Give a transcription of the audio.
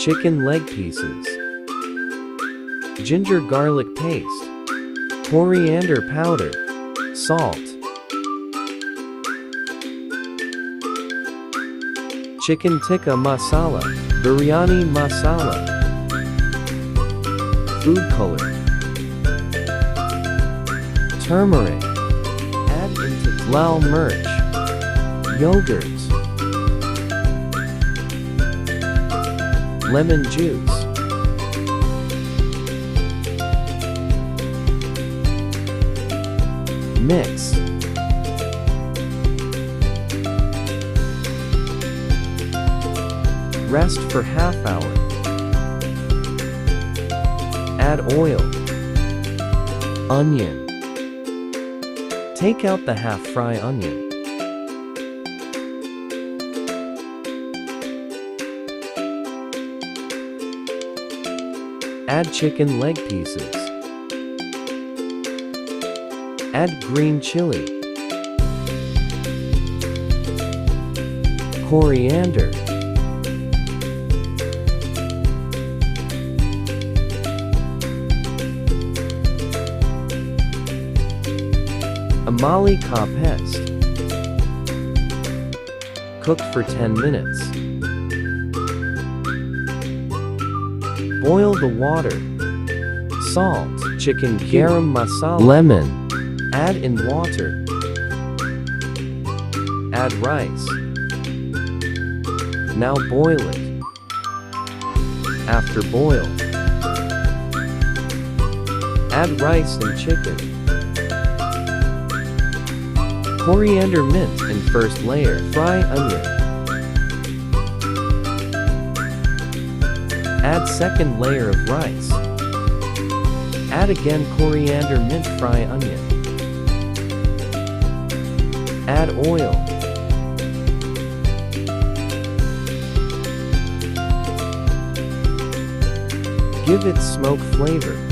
chicken leg pieces, ginger garlic paste, coriander powder, salt, chicken tikka masala, biryani masala, food color, turmeric, add into lal mirch, yogurt, lemon juice, mix, rest for half hour, add oil, onion, take out the half-fry onion, add chicken leg pieces, add green chili, coriander, amali ka pest. Cook for 10 minutes. Boil the water. Salt, chicken garam masala, lemon. Add in water. Add rice. Now boil it. After boil, add rice and chicken. Coriander mint in first layer. Fry onion. Add second layer of rice. Add again coriander mint. Fry onion. Add oil. Give it smoke flavor.